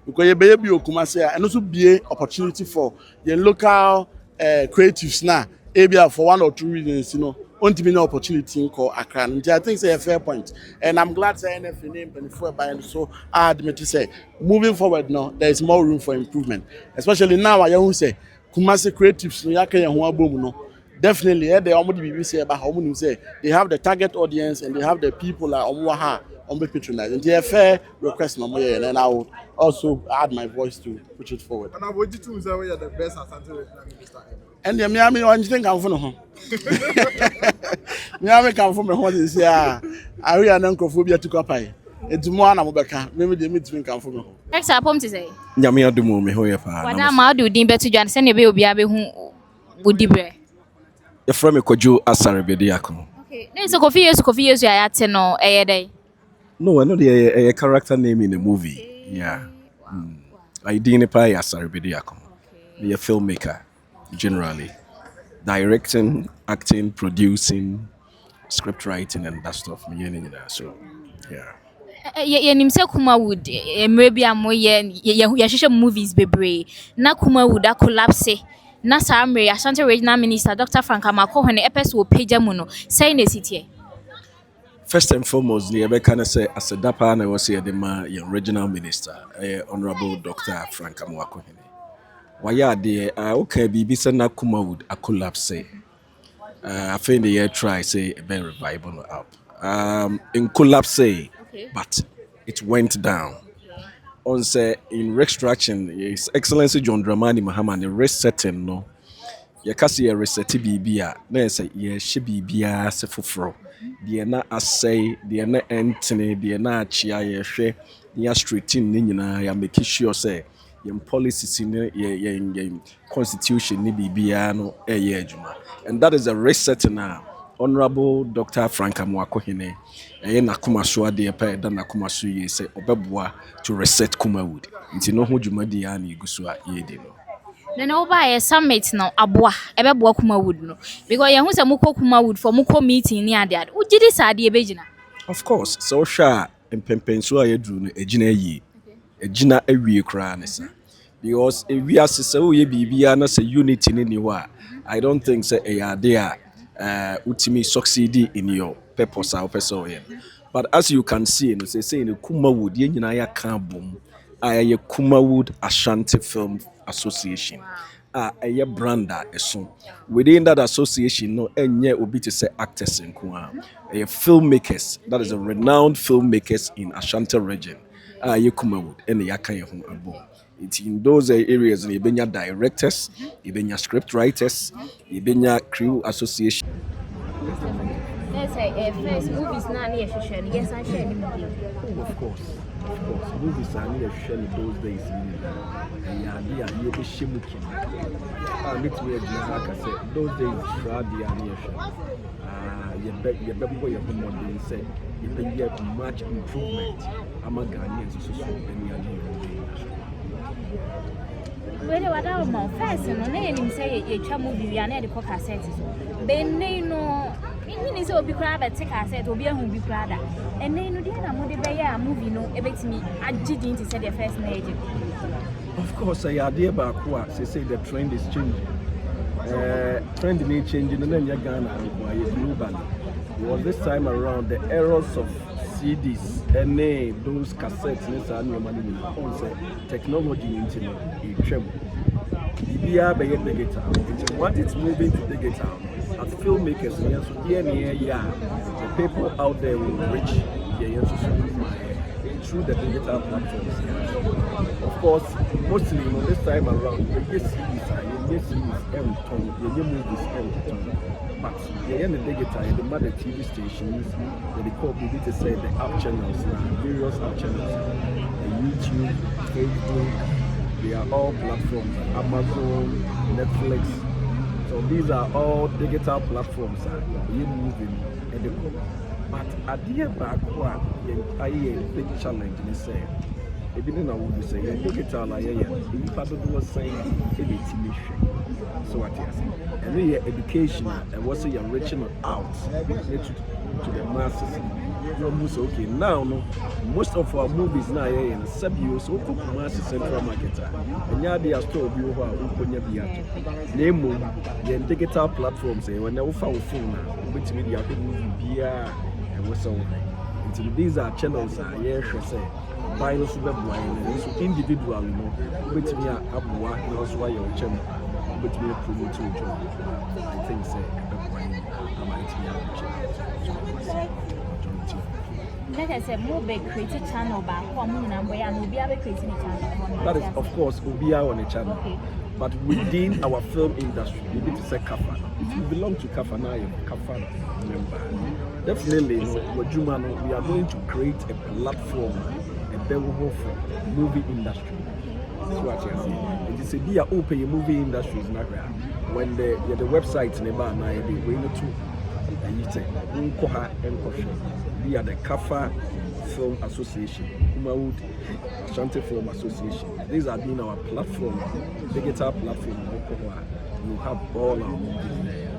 because you be Kumasi and also be opportunity for the local creatives now. Maybe for 1 or 2 reasons, want to be an opportunity in call Accra. And I think it's a fair point. And I'm glad saying if you name before by so I admit to say moving forward now there is more room for improvement. Especially now I won't say Kumasi creatives no yake ya boom no. Definitely they almost be say about how many say they have the target audience and they have the people like Omuaha on be patronized. And a fair request no more and I will also add my voice to push it forward. And I want you to say you are the best Ashanti minister ever. And the Miami one thing come from home. Miami come from home this year. I really an uncrophobia to copy. It's more than Mobeka. Maybe the meeting come from home. Next up, to say. Nyame adumu me ho ye pa. What am I doing better to understand you be obi who would be. Your friend me kojo asarebedi akon. Okay. There's a coffee years you are at no a day. No, I know the character name in the movie. Yeah. I didn't pay asarebedi akon. Be a filmmaker generally. Directing, acting, producing, script writing and that stuff. So, yeah. Say Kumawood, maybe I'm more ye movies bebre. Na Kumawood a collapse. Na Samre, Ashanti Regional Minister Dr. Frank Amoakohene epes wo page muno. Say ne city. First and foremost, the American say as a dapa na was here the regional minister, Honorable Dr. Frank Amoakohene. Why de okay bibi say na Kumawood a collapse. I think the year try say a very revival up. In collapse, but it went down. On say in restructuring, His Excellency John Dramani Mahama the resetting no. Ya kasi ya reseti bibia na say ye she bibia se foforo. De na asay, de na entene, de na achia ye hwe, ya straighten ni nyina ya make sure say your policies in your constitution ni bibia no eye adwuma. And that is a reset now. Honorable Dr. Frank Amoakohene na Kumaso ade pa da na Kumaso ye say obeboa to reset Kumawood. Nti no ho dwumadi ya na iguso a ye de no. Then over a summit no aboa ebeboa Kumawood no. Because you say muko Kumawood for muko meeting ni ade ade. Uji dis ade ebegina. Of course, so sha empempenso a yedru no egina yi. Egina awie kra ne sa. Because if we asese wo ye bibia na say unity ni wa, I don't think say e ade a ultimately succeed in your purpose or person. But as you can see, no say in Kumawood, ye nyina ya kan bom. Aye Kumawood Ashanti Film Association. Aye branda eso. Within that association, no enye obi to say actors in Kumawood. Aye filmmakers, that is a renowned filmmakers in Ashanti region. Aye Kumawood, ene ya kan ye ho abo. It's in those areas, you benya directors, you benya script writers, you benya crew association. Let's say first movies now near Shushan. Yes, I share movie. Oh, of course. Movies are near Shushan those days. And yeah, you be shimuki. I meet me like I said, those days, Friday are near Shushan. You bet your baby, your home one day said, you can get much improvement. I'm a Ghanaian, so Where what about first no na him say ye twa movie we na de ko cassette so then no ni say obi kra be take cassette obi ehun bi kra da ene no de na mo de be ya movie no e betimi agidi nti say the first na age. Of course I idea back what say the trend is changing. Trend may changing and then you Ghana globally. Was this time around the errors of CDs and those cassettes technology into travel. What it's moving to digital as filmmakers, the people out there will reach through the digital platforms. Of course, mostly this time around, you see movies but the digital, the mother TV stations, they call me to say the app channels, various app channels, YouTube, Facebook, they are all platforms, Amazon, Netflix. So these are all digital platforms you moving and the but at the end back what a big challenge in say. Even I would say digital if I don't was saying so what yes. And then education and what's your reaching out to the masses. Okay, now no, most of our movies now here in Sabio, so Kumasi Central Market. And yeah, they are still view how Ukonya Biat. Name the digital platforms, when they offer phone, which media movie beer and what's on. These are channels, yes, say, buy no super blind, so individual, which me up work, and also why your channel, which me promote to job. I think, say, I might be Like I said, more big creative channel back home number and we'll be able to create a channel. That is, of course, will be on a channel. Okay. But within our film industry, we need to say Kafa. If you belong to Kafa now, you're Kafa member. Definitely, we are going to create a platform, a better for movie industry. That's what you're saying. It is a be open movie industry is not real. When the website nearby now, they going to you say Unkoha and Koshe. We are the Kafa Film Association, Kumawood Ashanti Film Association. These are being our platform, digital platform. You have all our movies there.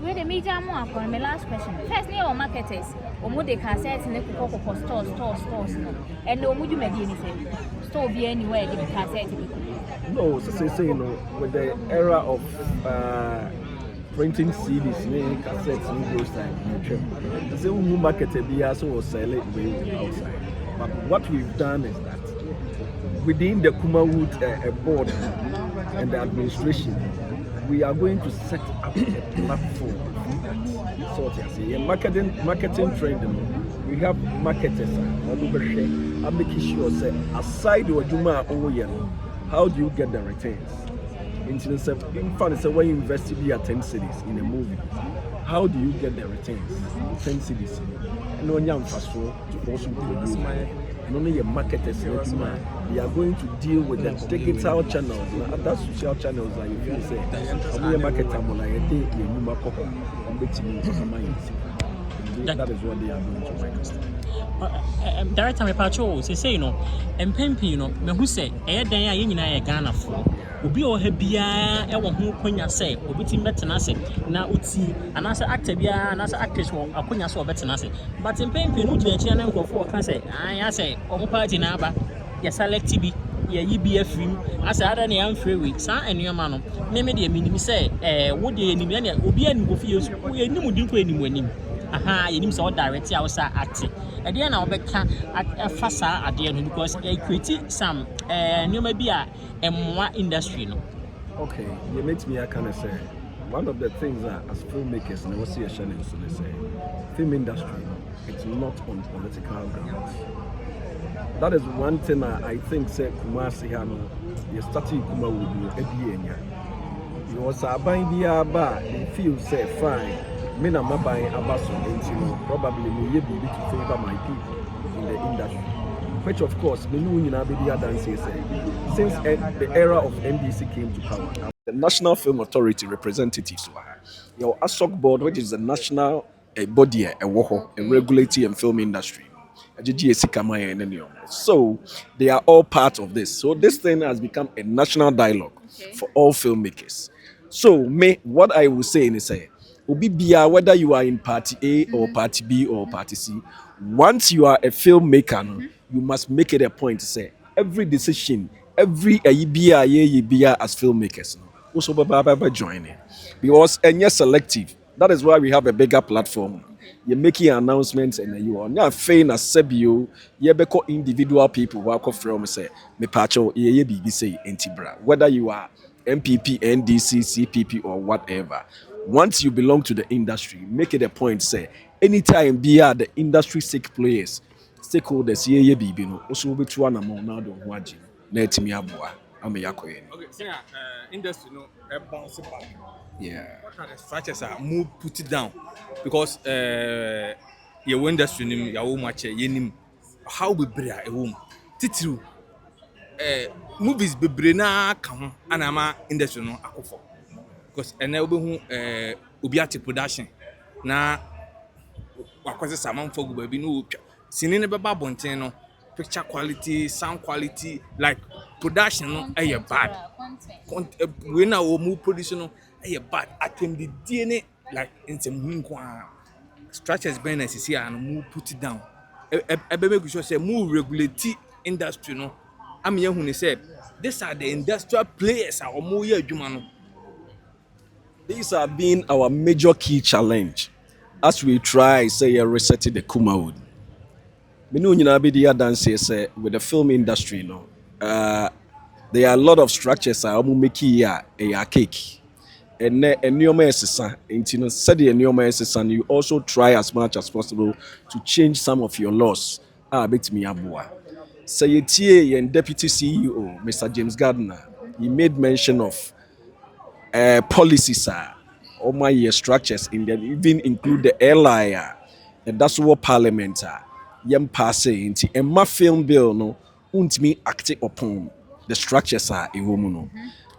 Where the media more for my last question. First, near marketers, or more they can say stores, and no would you make anything? Store be anywhere they can say. No, so with the era of printing CDs, cassettes, those type. The same market be also sell it outside. But what we've done is that within the Kumawood board and the administration, we are going to set up a platform. So marketing trend. We have marketers. I'm making sure say aside your Juma how do you get the returns? In fact, when you invest at 10 cities in a movie, how do you get the returns? 10 cities. No young fast to also produce. Not only your marketers, they are going to deal with the digital channels, other social channels that you feel say, I'm a marketer, I think you that is what they are doing to my customer. Director Mepacho, say, and Pempi, me who say, then you know, Ghana for. Obi o ha bia e wo ho konya se obi ti betena se na uti anasa actor bia anasa actress wo akonya se obetena se but mpempe no gina chia na nkofo ka se ya se omo party na aba ya select bi ya yibi afrim asa ada na ya mfrɛ we sa enuoma no me de minim se wo de enim na obi anim kofi yesu wo enim din ko enim anim aha yenim se o direct ya wo sa act ade na obeka afasa ade no because e create some enuoma bi a emwa industry no. Okay, you makes me kind of say one of the things that as filmmakers and I see a channel so they say film industry it's not on political grounds. That is one thing I think say Kumasi Hano you started Kumawood Ebienya. You was a buying the bar they feel say fine. Me na buying abaso probably me be to favor my people in the industry. Which of course, since the era of NDC came to power, the National Film Authority representatives were your ASOC board, which is the national body, a regulating and film industry. So they are all part of this. So this thing has become a national dialogue for all filmmakers. So what I will say is whether you are in party A or party B or party C, once you are a filmmaker, you must make it a point to say every decision, every year as filmmakers, also joining because and you're selective. That is why we have a bigger platform. You're making announcements and you are not fair as Sebio, you're individual people who from say me pacho say antibra. Whether you are MPP, NDC, CPP or whatever. Once you belong to the industry, make it a point say anytime be the industry stake players, stakeholders also be to one among now don't watch Amoakohene. Okay, so industry bounce back. Yeah. What are the structures are move put it down because your industry your much how we bring a woman titru movies bebre na kan anama industry no akofo because ene obehu obiati production na wakwase saman fogu baby no sini ne beba bonten no picture quality sound quality like production no bad we na o mu production no bad atem the DNA like nsem hu kwa structures bɛn na sisi a no mu put it down ebe make sure say mu regulate industry no am ye hu ne say these are the industrial players a omo ye adwuma no. These have been our major key challenge as we try say reset the Kumawood. Me no nyina be the dance say with the film industry no. There are a lot of structures that omo make here a cake. And nneɛma ɛsesa nti no sɛdeɛ nneɛma ɛsesa no you also try as much as possible to change some of your laws a bɛtumi aboa. Sɛ yɛtie yɛn deputy CEO Mr. James Gardner, he made mention of policies a ɔmo ayɛ structures in them even include the airline and that's what parliament a yɛn paase nti ɛma film bill no ntumi act upon the structures a ɛwɔ mu no.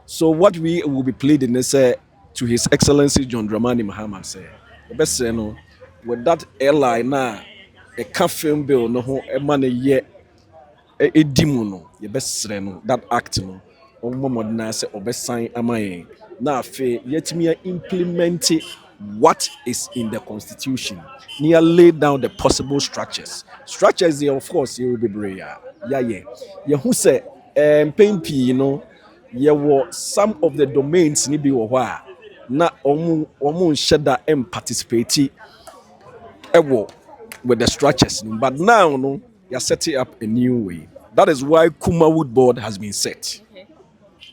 So what we will be pleading is to His Excellency John Dramani Mahama say the best say no with that airline na a can film bill no ho e man ye e dimu no the best say no that act no omo na say obesan amaye na afi yetimi implement what is in the constitution near lay down the possible structures there of course you will be brave yeah you who say paying you know some of the domains ni bi wo hɔ a na ɔmo nhyɛ da participate with the structures but now no you are setting up a new way. That is why Kumawood board has been set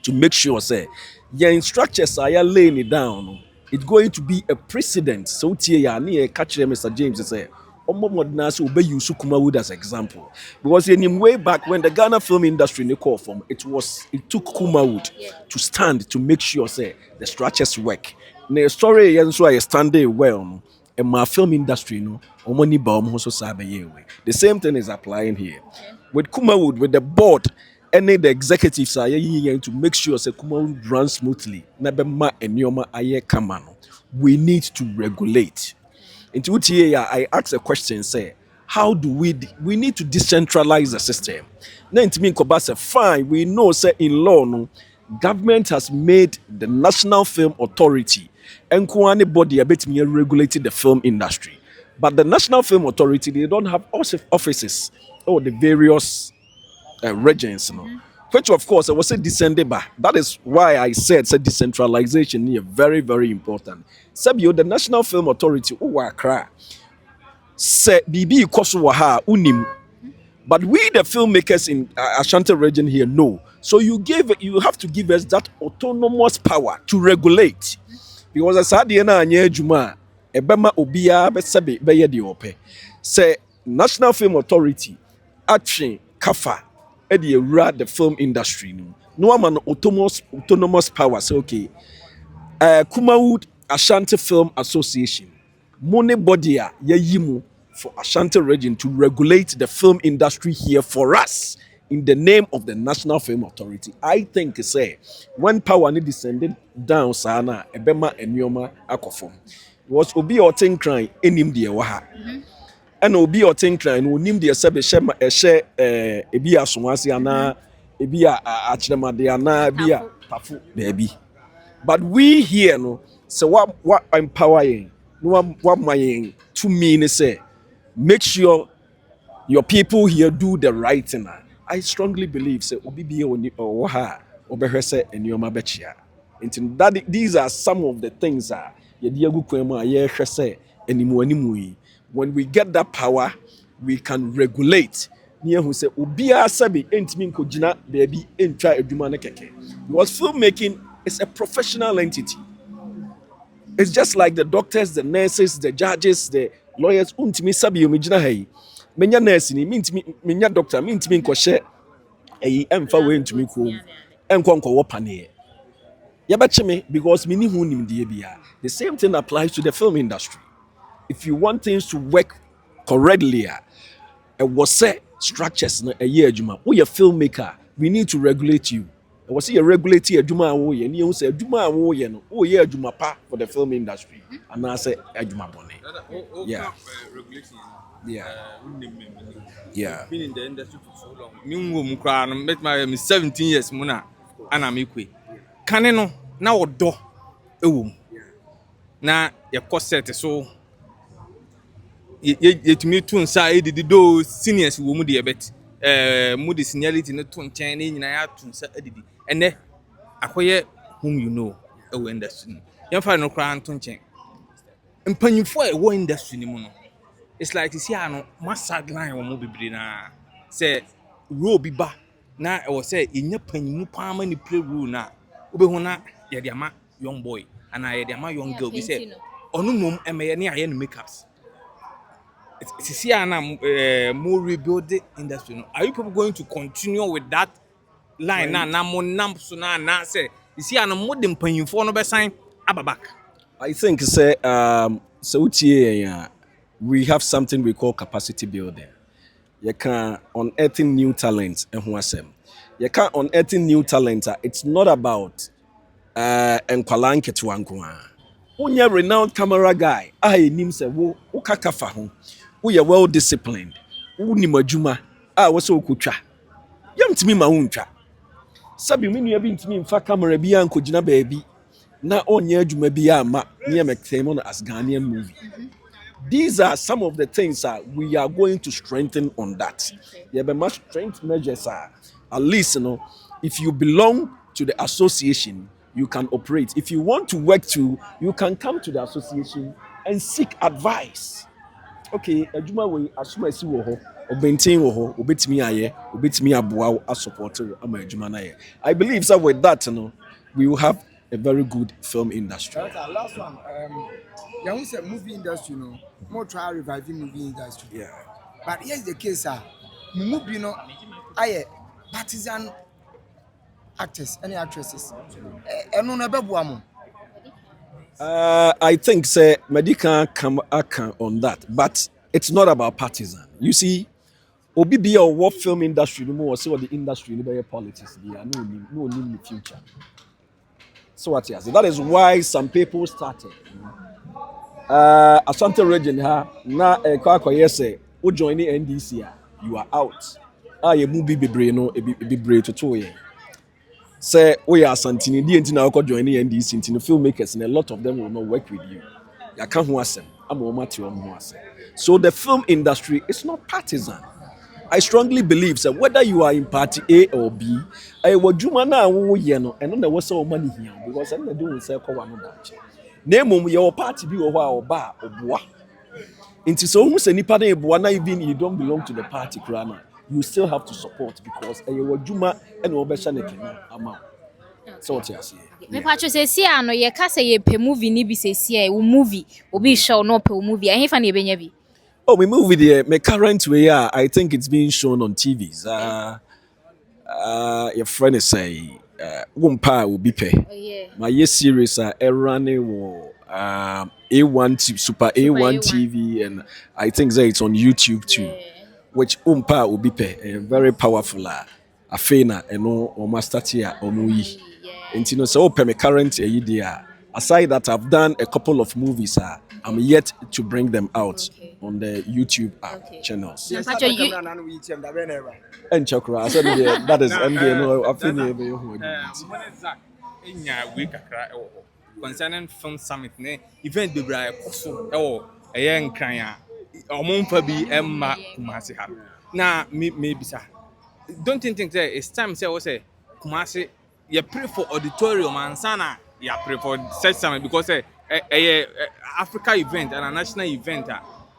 to make sure say your structures are laying it down no, it's going to be a precedent. So tie ya na catch Mr. James say Omo obey use Kumawood as example because in way back when the Ghana film industry in the core form it took Kumawood to stand to make sure say the structures work. Na story yen so I stand there well no and my film industry no omo ni ba omo so sabe yewe. The same thing is applying here with Kumawood with the board and the executives are here to make sure say Kumawood runs smoothly. Na be ma enioma aye kama no. We need to regulate. Into here, I ask a question, say, how do we need to decentralize the system? Now, it means fine, we know, say, in law, no, government has made the National Film Authority and any body a bit me regulated the film industry. But the National Film Authority, they don't have offices or the various regions, you know. Which of course I was say descended back. That is why I said decentralization is very, very important. Sabio, the National Film Authority, Accra, say BB Kosowaha Unim. But we the filmmakers in Ashanti region here know. So you have to give us that autonomous power to regulate. Because as I said, Juma, Ebema Obia Besabe Beye di Ope. Say National Film Authority, Action, Kafa. The film industry no man autonomous power say okay Kumawood Ashanti Film Association money body a yayimu for Ashanti region to regulate the film industry here for us in the name of the National Film Authority. I think say when power ni descended down sana ebema enioma akofom was obi otin crying enim de wa and obi or think try no nim de sebe shema ehye ebi asonwase ana ebi akyeremade ana ebi pafu baby but we here no so what empowering no what my to mean say make sure your people here do the right thing. I strongly believe say obi bi oni o ha obehwe say enioma bechia nti that these are some of the things that ye de agu kwan mu a ye hwe say animu yi. When we get that power, we can regulate. Near who say, Ubia Sabi, Entmin Kojina, baby, and try a Dumana Keke. Because filmmaking is a professional entity. It's just like the doctors, the nurses, the judges, the lawyers, Untimi Sabi, Umijina Hay. Menya nursing, means me, Menya doctor, means me koshe, a emfa way into me cool, and conquer wapane. Yabachime, because mini hunim diabia. The same thing applies to the film industry. If you want things to work correctly, was say structures a year juma. We a filmmaker, we need to regulate you. I was a regulate a juma woye, and you say juma woye no. Oh yeah, juma pa for the film industry, and I say a juma bone. Yeah. Yeah. Been in the industry for so long. Me mukra met my 17 years muna ana mekwe. Kane no na odo ewum. Na ye set so yɛtumi to nsa edidi do seniors wɔ mu deɛ bet mu de seniority no to nkyɛn ne nyinaa ato nsa edidi ɛnɛ akɔyɛ whom you know ɛwɔ industry no yɛmfa no koraa nto nkyɛn mpanyinfo a ɛwɔ industry no mu no it's like si ano ma sideline wɔ mu bebree na sɛ role bi ba na ɛwɔ sɛ ɛnya panyimu paa ma ne play role na wobɛhu na yɛde ama young boy anaa yɛde ama young girl bi sɛ ɔno mom ɛmɛyɛ ne ayɛ no makeups sisi ana more rebuild the industry no are you people going to continue with that line na mo nam so na say sisi ana mo de mpanyinfo no be sign ababak? I think say so we have something we call capacity building. You can unearthing new talent and who asem. You can unearthing new talent. It's not about enkwalanke twankwa. Unya renowned camera guy. Nim se wo ukakafa ho. Uye well disciplined. Uni majuma. Wase okutwa. Yamtimi ma untwa. Sabi minu yabi ntimi mfa camera bi anko gina baabi. Na onye adwuma bi ama near mekthemo as Ghanaian movie. These are some of the things we are going to strengthen on that. There be much strength measures at least if you belong to the association, you can operate. If you want to work too, you can come to the association and seek advice. Okay, adwuma we asuma si wo ho, obenten wo ho, obetimi aye, obetimi aboa wo support ama adwuma na ye. I believe that with that we will have a very good film industry. Last one, you say movie industry, more try reviving movie industry. Yeah. But here's the case, movie, aye, partisan actors, any actresses. I think say Medica come on that, but it's not about partisan. You see, Obi or what film industry no more so the industry no politics. They are no in the future. So what yes, that is why some people started. Ashanti region na Kyekyeku who join the NDC you are out. You movie bebre no bebre to toye. Say we are Asantini di enti na ko join the NDC enti no filmmakers and a lot of them will not work with you. Ya kan ho asem, am wo mate ho asem. So the film industry is not partisan. I strongly believe that whether you are in party A or B, I would do mana wo ye no and no was so money here because I'm not doing say ko wano dache. Name your party be or ba or boa. Into so who say nipa na boa na even you don't belong to the party krana, you still have to support because I would juma and obesha ne ama. So what you say? Me patcho say si ano ye ka say ye pe movie ni bi say si wo movie obi show no pe movie ehfa na e benya bi. Oh, we move with the my current way. I think it's being shown on TVs. Your friend is say, "Wumpa will be pay." Oh yeah. My yes series running A1 Super A1 TV, and I think that it's on YouTube too. Yeah. Which Umpa will be pay very powerful. Afena and no master tia omui. And you know so open my current idea. Aside that, I've done a couple of movies. I'm yet to bring them out on the YouTube channels. Yes, and Chakra, I said that is no. I feel concerning film summit, event be bra koso e ye nkran a omomfa bi emma Kumasi ha. Na maybe sir. Don't you think that it's time say we say Kumasi you pray for auditorium and sana you pray for such summit because a Africa event and a national event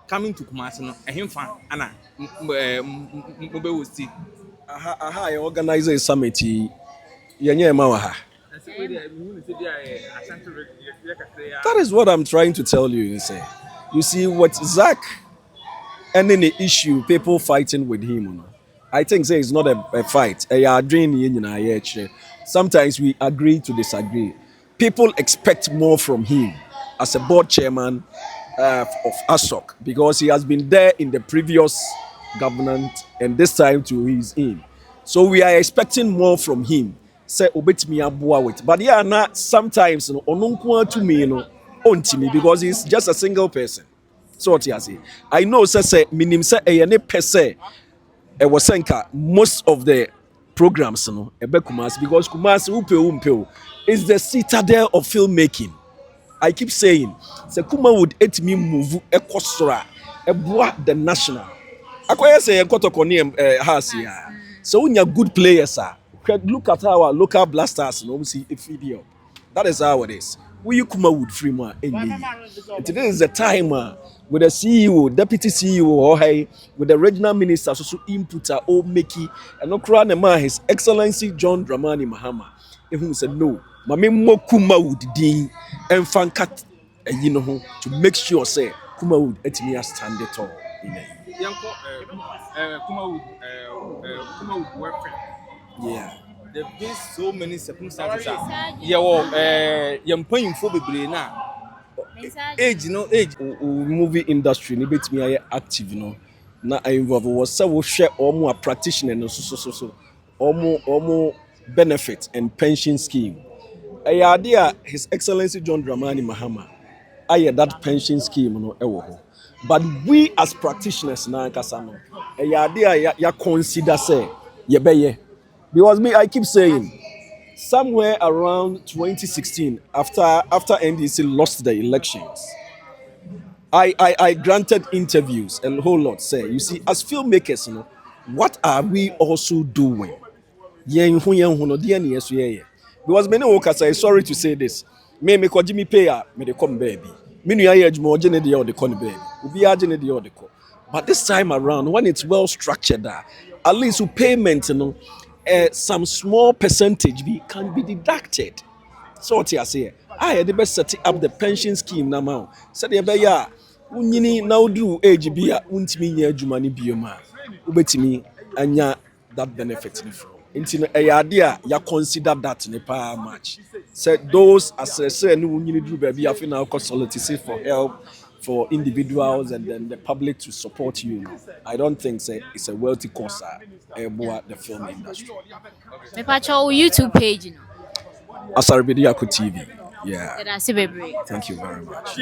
coming to Kumasi no ehimfa ana mbe wo see I organize a summit yenye ma wa ha. That is what I'm trying to tell you. You see what Zach and any issue people fighting with him. I think it's not a fight. Sometimes we agree to disagree. People expect more from him as a board chairman of ASOC because he has been there in the previous government and this time too he's in. So we are expecting more from him. Say obetimi aboa with. But yeah, not sometimes onunku to me ontimi because he's just a single person. So what you say? I know say minim say ne pese e wasenka most of the programs ebe Kumasi because Kumasi upe is the citadel of filmmaking. I keep saying say Kumawood etimi move ekosora ɛboa the national akɔyɛ sɛ yɛnkɔtɔkɔ ne house yi a sɛ wonya good players a look at our local blasters na ɔmo si efidi up that is how it is woyi Kumawood free mu a ɛnyɛ yi this is the time with the CEO deputy CEO ɔha with the regional minister so input a ɔmeki ɛno koraa na ma his excellency John Dramani Mahama ehun sɛ no maame mmɔ Kumawood din ɛmfa nka ɛyi no ho to make sure say Kumawood etimi stand tall in a Kumawood welfare. yeah. There have been so many circumstances. Mpanyinfo bebree na age movie industry ni betimi ayɛ active no na involve was sɛ wohwɛ ɔmo a practitioner no so ɔmo benefit and pension scheme ɛyɛ ade a his excellency John Dramani Mahama ayɛ that pension scheme no ɛwɔ hɔ but we as practitioners na ankasa no ɛyɛ ade a ya consider sɛ yɛbɛyɛ because me I keep saying somewhere around 2016 after NDC lost the elections I granted interviews and a whole lot say you see as filmmakers you know what are we also doing because many workers are sorry to say this me ko Jimmy pay me dey come baby me nu aye adwuma oje ne dey o dey come baby obi age ne dey o dey come but this time around when it's well structured at least payment you know some small percentage can be deducted so what you say I the best set up the pension scheme now said the be ya unyini na udu age bi a untimi nya adwuma ne bioma ubetimi anya that benefit ni from nti no ade a ya consider that ne pa much said those assess no unyini do baby afi na consultancy for help for individuals and then the public to support you. I don't think it's a wealthy cause the film industry. Me patch your YouTube page, you know. Asarbediako TV. Yeah. That's it, baby. Thank you very much.